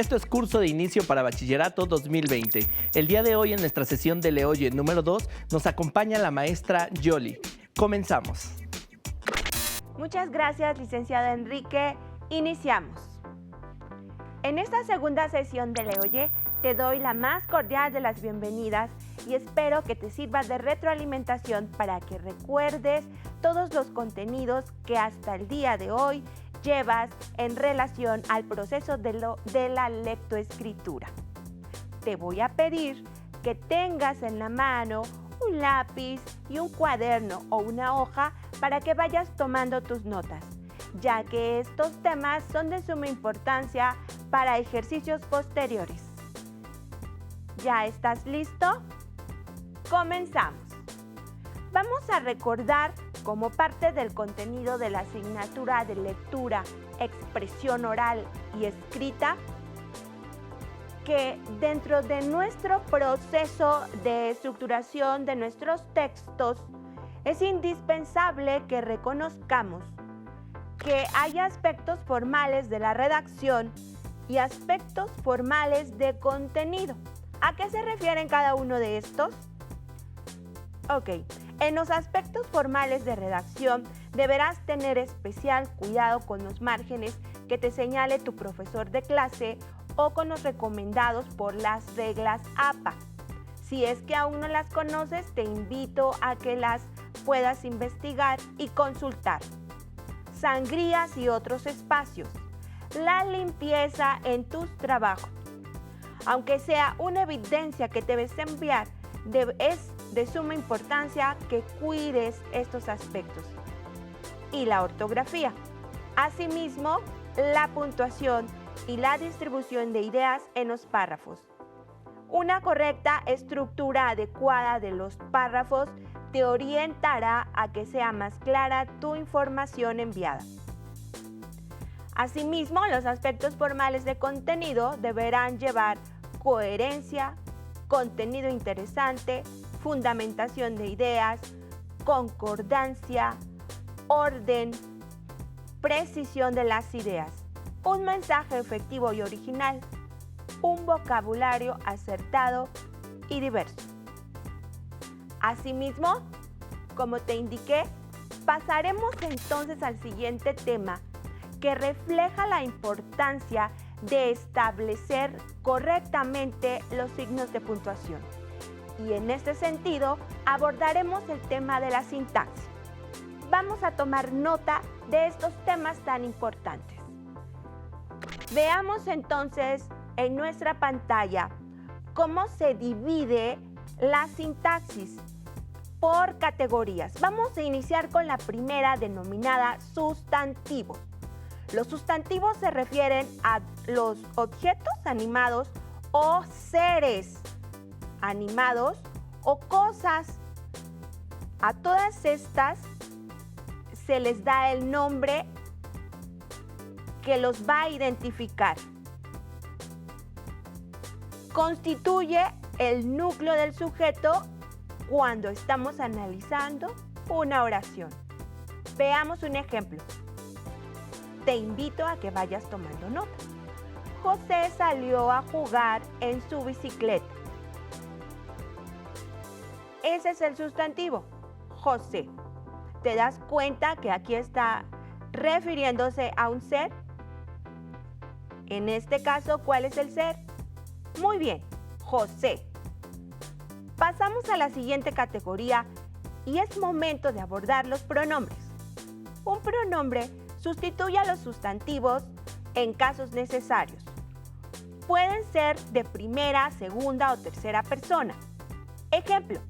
Esto es Curso de Inicio para Bachillerato 2020. El día de hoy en nuestra sesión de Le Oye número 2 nos acompaña la maestra Yoli. Comenzamos. Muchas gracias, licenciado Enrique. Iniciamos. En esta segunda sesión de Le Oye te doy la más cordial de las bienvenidas y espero que te sirva de retroalimentación para que recuerdes todos los contenidos que hasta el día de hoy llevas en relación al proceso de la lectoescritura. Te voy a pedir que tengas en la mano un lápiz y un cuaderno o una hoja para que vayas tomando tus notas, ya que estos temas son de suma importancia para ejercicios posteriores. ¿Ya estás listo? Comenzamos. Vamos a recordar como parte del contenido de la asignatura de lectura, expresión oral y escrita, que dentro de nuestro proceso de estructuración de nuestros textos es indispensable que reconozcamos que hay aspectos formales de la redacción y aspectos formales de contenido. ¿A qué se refieren cada uno de estos? Ok, en los aspectos formales de redacción deberás tener especial cuidado con los márgenes que te señale tu profesor de clase o con los recomendados por las reglas APA. Si es que aún no las conoces, te invito a que las puedas investigar y consultar. Sangrías y otros espacios. La limpieza en tus trabajos. Aunque sea una evidencia que debes enviar, es de suma importancia que cuides estos aspectos. Y la ortografía. Asimismo, la puntuación y la distribución de ideas en los párrafos. Una correcta estructura adecuada de los párrafos te orientará a que sea más clara tu información enviada. Asimismo, los aspectos formales de contenido deberán llevar coherencia, contenido interesante, fundamentación de ideas, concordancia, orden, precisión de las ideas, un mensaje efectivo y original, un vocabulario acertado y diverso. Asimismo, como te indiqué, pasaremos entonces al siguiente tema que refleja la importancia de establecer correctamente los signos de puntuación. Y en este sentido, abordaremos el tema de la sintaxis. Vamos a tomar nota de estos temas tan importantes. Veamos entonces en nuestra pantalla cómo se divide la sintaxis por categorías. Vamos a iniciar con la primera, denominada sustantivos. Los sustantivos se refieren a los objetos animados o seres animados o cosas. A todas estas se les da el nombre que los va a identificar. Constituye el núcleo del sujeto cuando estamos analizando una oración. Veamos un ejemplo. Te invito a que vayas tomando nota. José salió a jugar en su bicicleta. Ese es el sustantivo, José. ¿Te das cuenta que aquí está refiriéndose a un ser? En este caso, ¿cuál es el ser? Muy bien, José. Pasamos a la siguiente categoría y es momento de abordar los pronombres. Un pronombre sustituye a los sustantivos en casos necesarios. Pueden ser de primera, segunda o tercera persona. Ejemplo.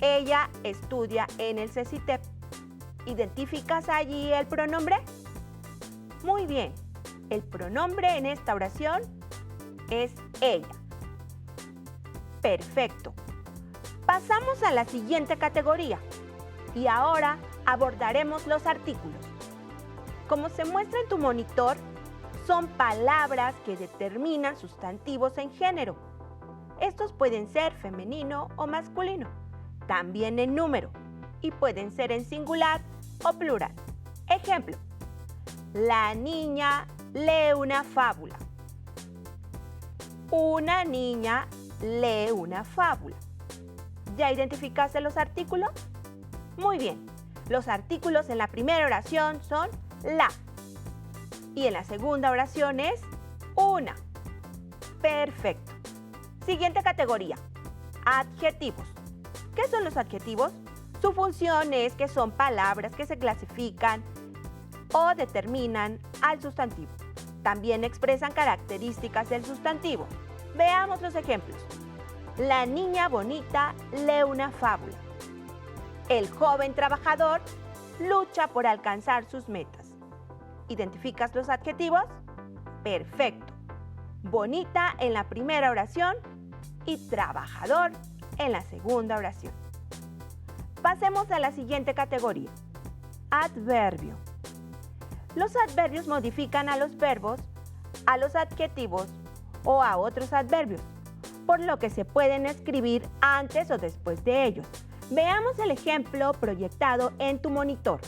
Ella estudia en el CECITEP. ¿Identificas allí el pronombre? Muy bien. El pronombre en esta oración es ella. Perfecto. Pasamos a la siguiente categoría y ahora abordaremos los artículos. Como se muestra en tu monitor, son palabras que determinan sustantivos en género. Estos pueden ser femenino o masculino, también en número, y pueden ser en singular o plural. Ejemplo, la niña lee una fábula. Una niña lee una fábula. ¿Ya identificaste los artículos? Muy bien. Los artículos en la primera oración son la. Y en la segunda oración es una. Perfecto. Siguiente categoría. Adjetivos. ¿Qué son los adjetivos? Su función es que son palabras que se clasifican o determinan al sustantivo. También expresan características del sustantivo. Veamos los ejemplos. La niña bonita lee una fábula. El joven trabajador lucha por alcanzar sus metas. ¿Identificas los adjetivos? Perfecto. Bonita en la primera oración y trabajador en la segunda oración. Pasemos a la siguiente categoría. Adverbio. Los adverbios modifican a los verbos, a los adjetivos o a otros adverbios, por lo que se pueden escribir antes o después de ellos. Veamos el ejemplo proyectado en tu monitor.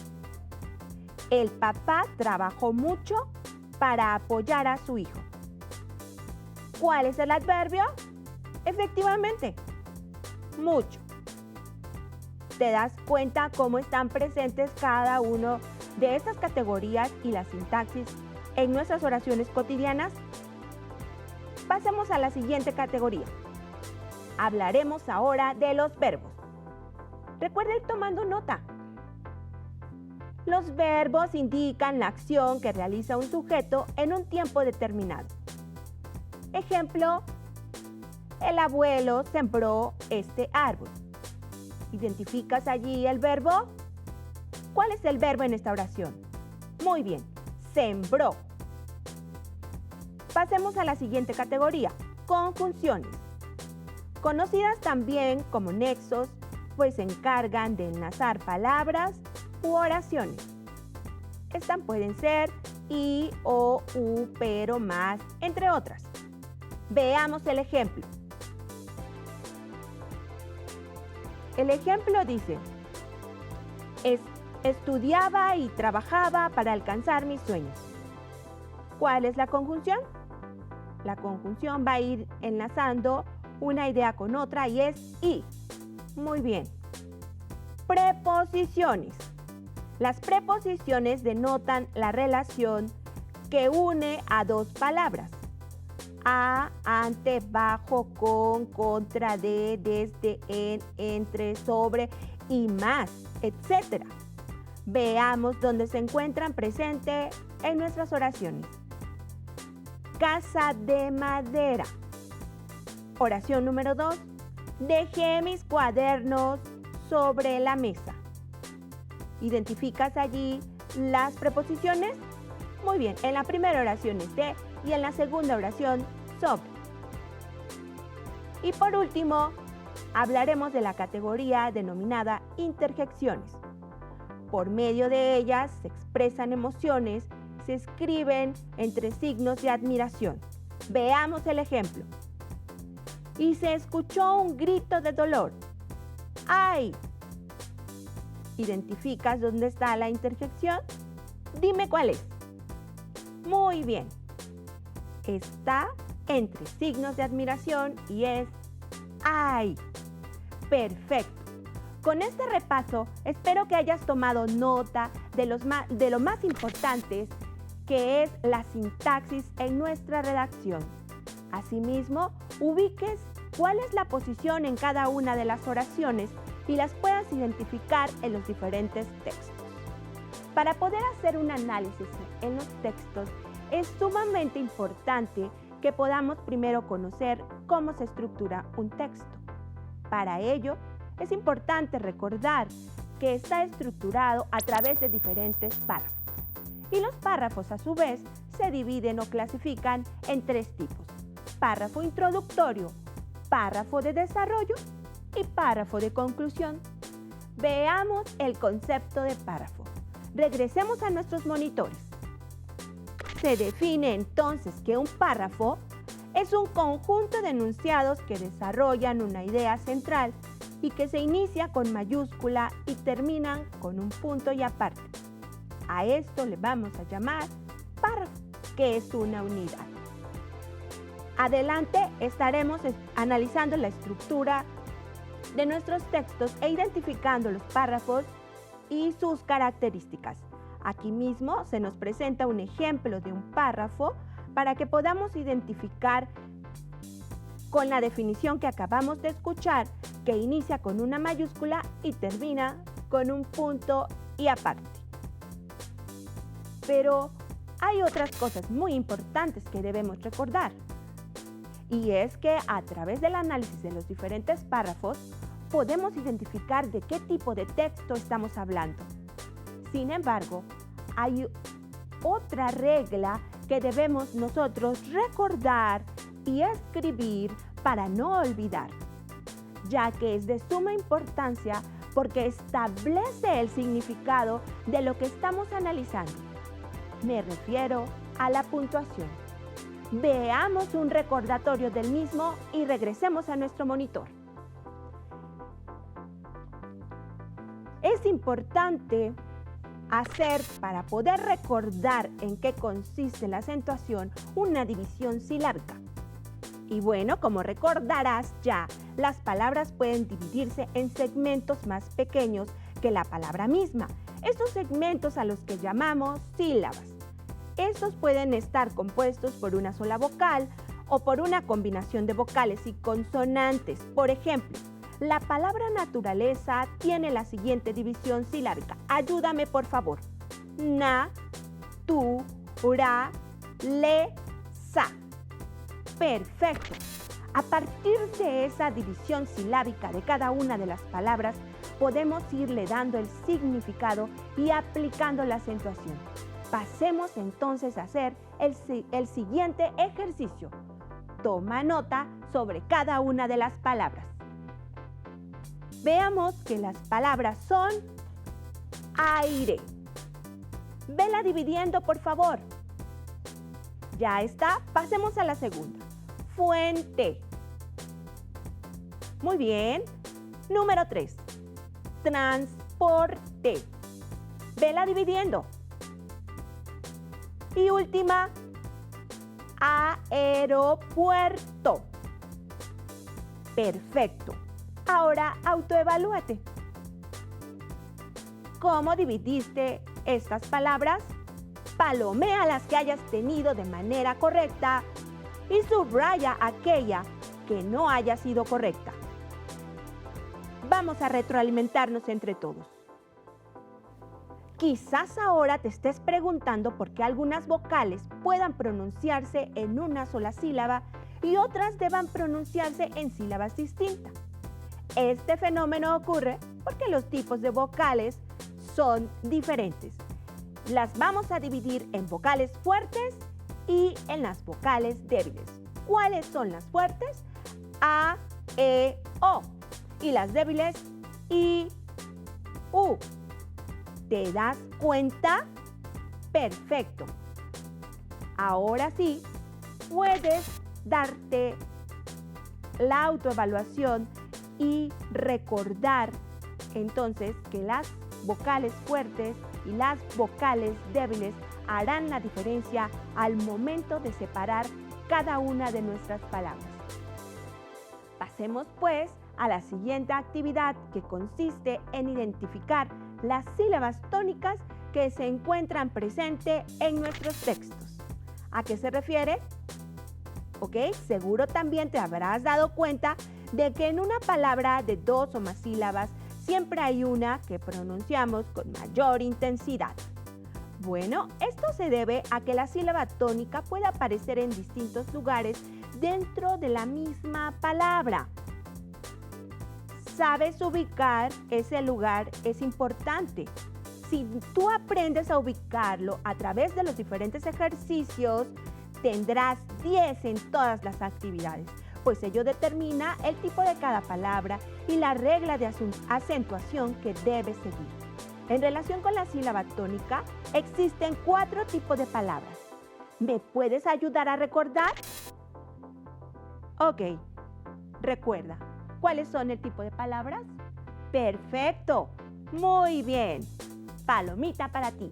El papá trabajó mucho para apoyar a su hijo. ¿Cuál es el adverbio? Efectivamente, mucho. ¿Te das cuenta cómo están presentes cada uno de estas categorías y la sintaxis en nuestras oraciones cotidianas? Pasemos a la siguiente categoría. Hablaremos ahora de los verbos. Recuerda ir tomando nota. Los verbos indican la acción que realiza un sujeto en un tiempo determinado. Ejemplo, el abuelo sembró este árbol. ¿Identificas allí el verbo? ¿Cuál es el verbo en esta oración? Muy bien, sembró. Pasemos a la siguiente categoría, conjunciones. Conocidas también como nexos, pues se encargan de enlazar palabras u oraciones. Estas pueden ser y, o, u, pero, más, entre otras. Veamos el ejemplo. El ejemplo dice, estudiaba y trabajaba para alcanzar mis sueños. ¿Cuál es la conjunción? La conjunción va a ir enlazando una idea con otra y es y. Muy bien. Preposiciones. Las preposiciones denotan la relación que une a dos palabras. A, ante, bajo, con, contra, de, desde, en, entre, sobre y más, etc. Veamos dónde se encuentran presentes en nuestras oraciones. Casa de madera. Oración número 2. Dejé mis cuadernos sobre la mesa. ¿Identificas allí las preposiciones? Muy bien, en la primera oración es de y en la segunda oración sobre. Y por último, hablaremos de la categoría denominada interjecciones. Por medio de ellas se expresan emociones, se escriben entre signos de admiración. Veamos el ejemplo. Y se escuchó un grito de dolor. ¡Ay! ¿Identificas dónde está la interjección? Dime cuál es. Muy bien. Está entre signos de admiración y es ¡ay! Perfecto. Con este repaso, espero que hayas tomado nota de lo más importante que es la sintaxis en nuestra redacción. Asimismo, ubiques cuál es la posición en cada una de las oraciones y las puedas identificar en los diferentes textos. Para poder hacer un análisis en los textos, es sumamente importante que podamos primero conocer cómo se estructura un texto. Para ello, es importante recordar que está estructurado a través de diferentes párrafos. Y los párrafos, a su vez, se dividen o clasifican en tres tipos: párrafo introductorio, párrafo de desarrollo y párrafo de conclusión. Veamos el concepto de párrafo. Regresemos a nuestros monitores. Se define entonces que un párrafo es un conjunto de enunciados que desarrollan una idea central y que se inicia con mayúscula y terminan con un punto y aparte. A esto le vamos a llamar párrafo, que es una unidad. Adelante estaremos analizando la estructura de nuestros textos e identificando los párrafos y sus características. Aquí mismo se nos presenta un ejemplo de un párrafo para que podamos identificar con la definición que acabamos de escuchar, que inicia con una mayúscula y termina con un punto y aparte. Pero hay otras cosas muy importantes que debemos recordar. Y es que a través del análisis de los diferentes párrafos, podemos identificar de qué tipo de texto estamos hablando. Sin embargo, hay otra regla que debemos nosotros recordar y escribir para no olvidar, ya que es de suma importancia porque establece el significado de lo que estamos analizando. Me refiero a la puntuación. Veamos un recordatorio del mismo y regresemos a nuestro monitor. Es importante hacer, para poder recordar en qué consiste la acentuación, una división silábica. Y bueno, como recordarás ya, las palabras pueden dividirse en segmentos más pequeños que la palabra misma. Estos segmentos a los que llamamos sílabas. Estos pueden estar compuestos por una sola vocal o por una combinación de vocales y consonantes. Por ejemplo, la palabra naturaleza tiene la siguiente división silábica. Ayúdame, por favor. Na, tu, ra, le, sa. Perfecto. A partir de esa división silábica de cada una de las palabras, podemos irle dando el significado y aplicando la acentuación. Pasemos entonces a hacer el siguiente ejercicio. Toma nota sobre cada una de las palabras. Veamos que las palabras son aire. Vela dividiendo, por favor. Ya está. Pasemos a la segunda. Fuente. Muy bien. Número 3. Transporte. Vela dividiendo. Y última, aeropuerto. Perfecto. Ahora autoevalúate. ¿Cómo dividiste estas palabras? Palomea las que hayas tenido de manera correcta y subraya aquella que no haya sido correcta. Vamos a retroalimentarnos entre todos. Quizás ahora te estés preguntando por qué algunas vocales puedan pronunciarse en una sola sílaba y otras deban pronunciarse en sílabas distintas. Este fenómeno ocurre porque los tipos de vocales son diferentes. Las vamos a dividir en vocales fuertes y en las vocales débiles. ¿Cuáles son las fuertes? A, E, O. Y las débiles, I, U. ¿Te das cuenta? Perfecto. Ahora sí, puedes darte la autoevaluación y recordar entonces que las vocales fuertes y las vocales débiles harán la diferencia al momento de separar cada una de nuestras palabras. Pasemos pues a la siguiente actividad, que consiste en identificar las sílabas tónicas que se encuentran presentes en nuestros textos. ¿A qué se refiere? Ok, seguro también te habrás dado cuenta de que en una palabra de 2 o más sílabas siempre hay una que pronunciamos con mayor intensidad. Bueno, esto se debe a que la sílaba tónica puede aparecer en distintos lugares dentro de la misma palabra. Sabes ubicar ese lugar es importante. Si tú aprendes a ubicarlo a través de los diferentes ejercicios, tendrás 10 en todas las actividades, pues ello determina el tipo de cada palabra y la regla de acentuación que debes seguir. En relación con la sílaba tónica, existen 4 tipos de palabras. ¿Me puedes ayudar a recordar? Ok, recuerda. ¿Cuáles son el tipo de palabras? Perfecto, muy bien. Palomita para ti.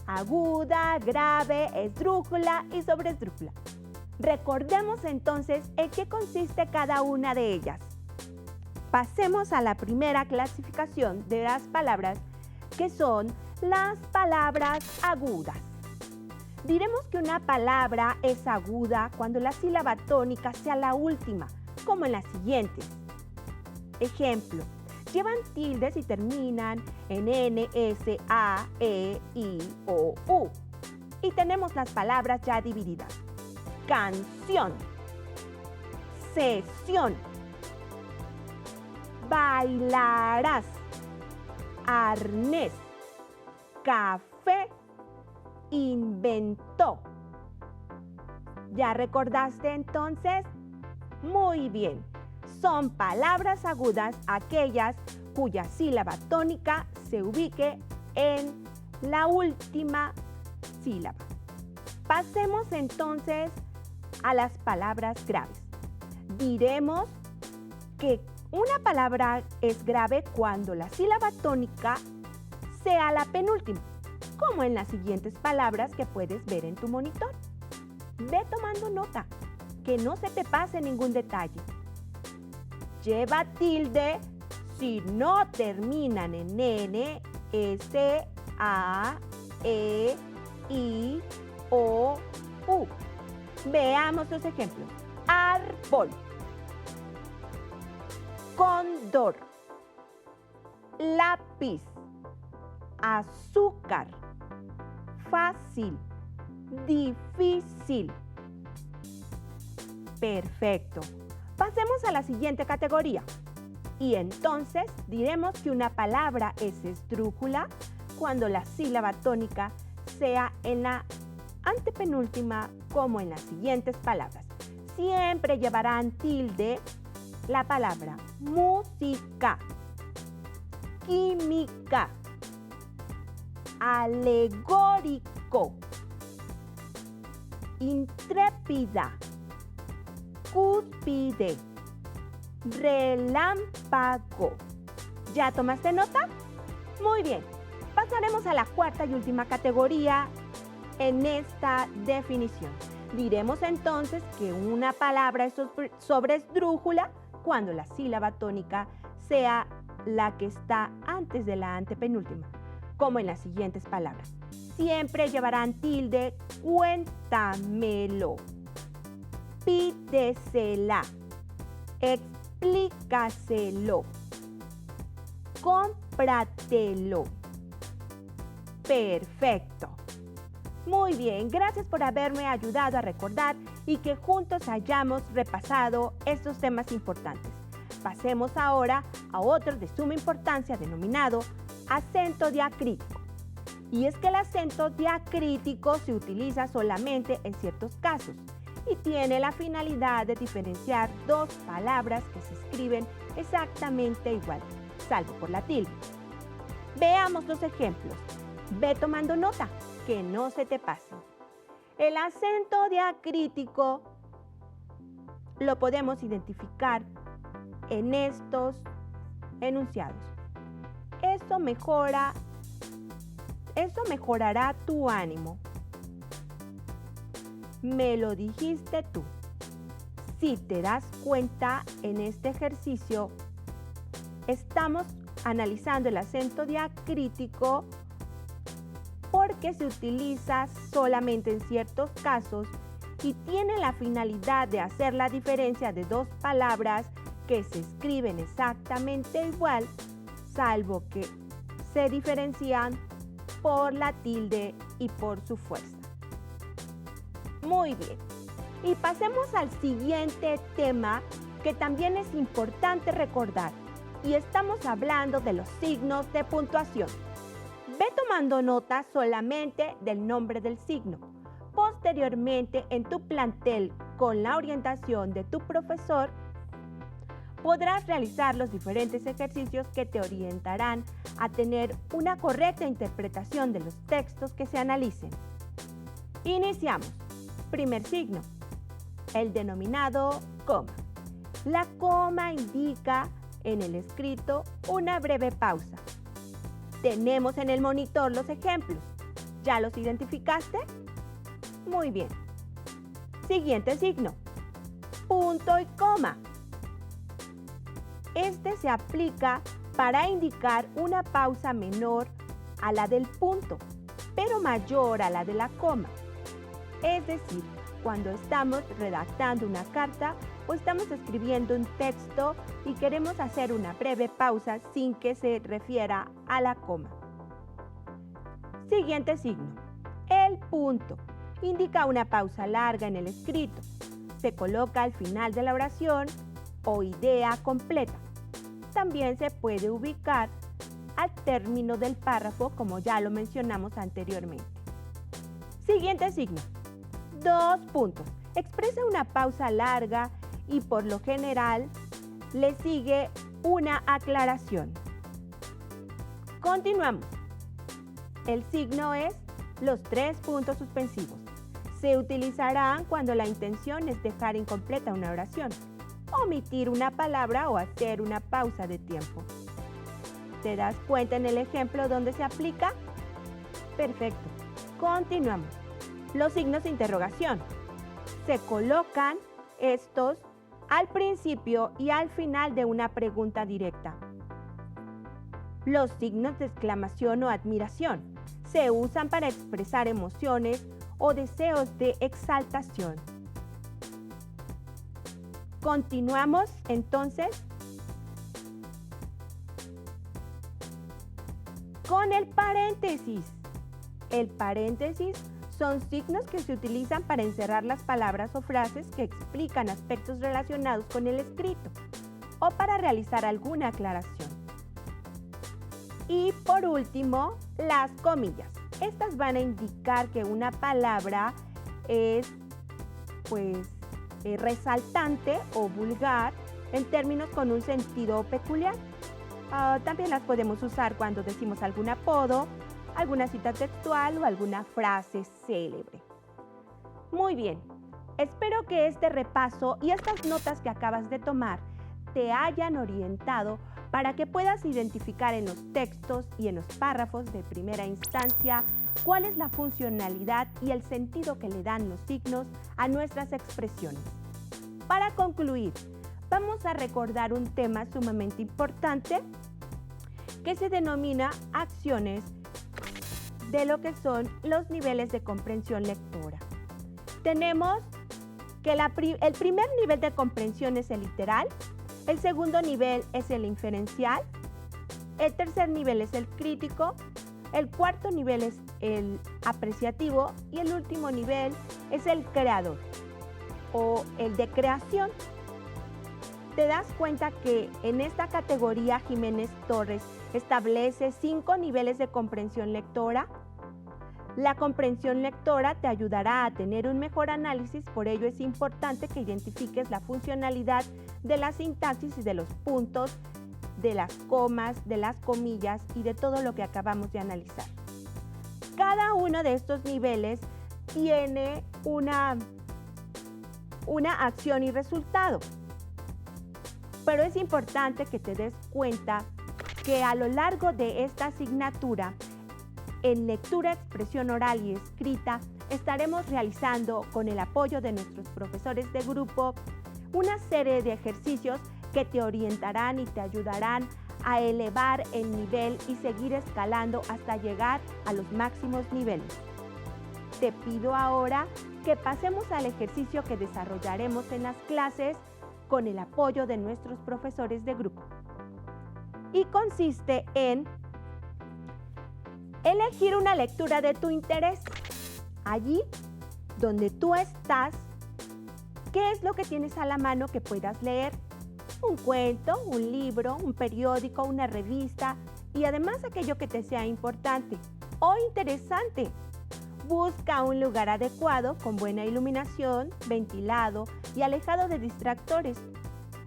Aguda, grave, esdrújula y sobreesdrújula. Recordemos entonces en qué consiste cada una de ellas. Pasemos a la primera clasificación de las palabras, que son las palabras agudas. Diremos que una palabra es aguda cuando la sílaba tónica sea la última, como en las siguientes. Ejemplo, llevan tildes y terminan en N, S, A, E, I, O, U. Y tenemos las palabras ya divididas. Canción, sesión, bailarás, arnés, café, inventó. ¿Ya recordaste entonces? Muy bien. Son palabras agudas aquellas cuya sílaba tónica se ubique en la última sílaba. Pasemos entonces a las palabras graves. Diremos que una palabra es grave cuando la sílaba tónica sea la penúltima, como en las siguientes palabras que puedes ver en tu monitor. Ve tomando nota, que no se te pase ningún detalle. Lleva tilde si no terminan en N, S, A, E, I, O, U. Veamos los ejemplos. Árbol, cóndor, lápiz, azúcar, fácil, difícil. Perfecto. Pasemos a la siguiente categoría. Y entonces diremos que una palabra es esdrújula cuando la sílaba tónica sea en la antepenúltima, como en las siguientes palabras. Siempre llevarán tilde la palabra música, química, alegórico, intrépida, cúspide, relámpago. ¿Ya tomaste nota? Muy bien. Pasaremos a la cuarta y última categoría en esta definición. Diremos entonces que una palabra es sobresdrújula cuando la sílaba tónica sea la que está antes de la antepenúltima, como en las siguientes palabras. Siempre llevarán tilde, cuéntamelo, pídesela, explícaselo, cómpratelo. Perfecto. Muy bien, gracias por haberme ayudado a recordar y que juntos hayamos repasado estos temas importantes. Pasemos ahora a otro de suma importancia denominado acento diacrítico. Y es que el acento diacrítico se utiliza solamente en ciertos casos y tiene la finalidad de diferenciar dos palabras que se escriben exactamente igual, salvo por la tilde. Veamos los ejemplos. Ve tomando nota, que no se te pase. El acento diacrítico lo podemos identificar en estos enunciados. Eso mejorará tu ánimo. Me lo dijiste tú. Si te das cuenta, en este ejercicio estamos analizando el acento diacrítico porque se utiliza solamente en ciertos casos y tiene la finalidad de hacer la diferencia de dos palabras que se escriben exactamente igual, salvo que se diferencian por la tilde y por su fuerza. Muy bien. Y pasemos al siguiente tema que también es importante recordar, y estamos hablando de los signos de puntuación. Ve tomando nota solamente del nombre del signo. Posteriormente, en tu plantel, con la orientación de tu profesor, podrás realizar los diferentes ejercicios que te orientarán a tener una correcta interpretación de los textos que se analicen. Iniciamos. Primer signo, el denominado coma. La coma indica en el escrito una breve pausa. Tenemos en el monitor los ejemplos. ¿Ya los identificaste? Muy bien. Siguiente signo, punto y coma. Este se aplica para indicar una pausa menor a la del punto, pero mayor a la de la coma. Es decir, cuando estamos redactando una carta o estamos escribiendo un texto y queremos hacer una breve pausa sin que se refiera a la coma. Siguiente signo, el punto. Indica una pausa larga en el escrito. Se coloca al final de la oración o idea completa. También se puede ubicar al término del párrafo, como ya lo mencionamos anteriormente. Siguiente signo, 2 puntos. Expresa una pausa larga y por lo general le sigue una aclaración. Continuamos. El signo es los 3 puntos suspensivos. Se utilizarán cuando la intención es dejar incompleta una oración, omitir una palabra o hacer una pausa de tiempo. ¿Te das cuenta en el ejemplo dónde se aplica? Perfecto. Continuamos. Los signos de interrogación. Se colocan estos al principio y al final de una pregunta directa. Los signos de exclamación o admiración se usan para expresar emociones o deseos de exaltación. Continuamos entonces con el paréntesis. El paréntesis son signos que se utilizan para encerrar las palabras o frases que explican aspectos relacionados con el escrito o para realizar alguna aclaración. Y por último, las comillas. Estas van a indicar que una palabra es resaltante o vulgar en términos con un sentido peculiar. También las podemos usar cuando decimos algún apodo, alguna cita textual o alguna frase célebre. Muy bien, espero que este repaso y estas notas que acabas de tomar te hayan orientado para que puedas identificar en los textos y en los párrafos de primera instancia cuál es la funcionalidad y el sentido que le dan los signos a nuestras expresiones. Para concluir, vamos a recordar un tema sumamente importante que se denomina acciones de lo que son los niveles de comprensión lectora. Tenemos que el primer nivel de comprensión es el literal, el segundo nivel es el inferencial, el tercer nivel es el crítico, el cuarto nivel es el apreciativo y el último nivel es el creador o el de creación. ¿Te das cuenta que en esta categoría Jiménez Torres establece 5 niveles de comprensión lectora? La comprensión lectora te ayudará a tener un mejor análisis, por ello es importante que identifiques la funcionalidad de la sintaxis y de los puntos, de las comas, de las comillas y de todo lo que acabamos de analizar. Cada uno de estos niveles tiene una acción y resultado. Pero es importante que te des cuenta que a lo largo de esta asignatura, en lectura, expresión oral y escrita, estaremos realizando, con el apoyo de nuestros profesores de grupo, una serie de ejercicios que te orientarán y te ayudarán a elevar el nivel y seguir escalando hasta llegar a los máximos niveles. Te pido ahora que pasemos al ejercicio que desarrollaremos en las clases con el apoyo de nuestros profesores de grupo. Y consiste en elegir una lectura de tu interés. Allí donde tú estás, ¿qué es lo que tienes a la mano que puedas leer? Un cuento, un libro, un periódico, una revista y además aquello que te sea importante o interesante. Busca un lugar adecuado con buena iluminación, ventilado y alejado de distractores.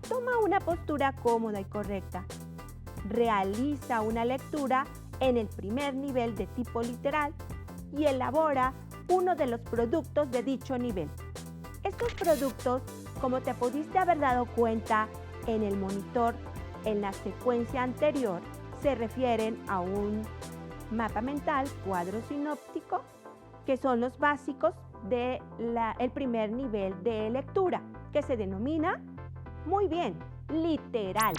Toma una postura cómoda y correcta. Realiza una lectura en el primer nivel de tipo literal y elabora uno de los productos de dicho nivel. Estos productos, como te pudiste haber dado cuenta en el monitor en la secuencia anterior, se refieren a un mapa mental, cuadro sinóptico, que son los básicos, el primer nivel de lectura, que se denomina, muy bien, literal.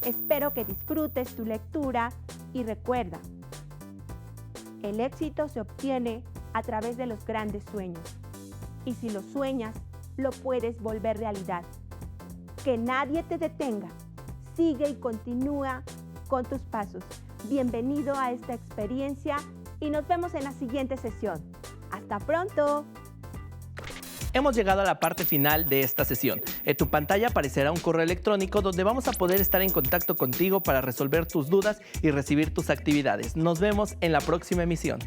Espero que disfrutes tu lectura y recuerda, el éxito se obtiene a través de los grandes sueños. Y si lo sueñas, lo puedes volver realidad. Que nadie te detenga. Sigue y continúa con tus pasos. Bienvenido a esta experiencia y nos vemos en la siguiente sesión. ¡Hasta pronto! Hemos llegado a la parte final de esta sesión. En tu pantalla aparecerá un correo electrónico donde vamos a poder estar en contacto contigo para resolver tus dudas y recibir tus actividades. Nos vemos en la próxima emisión.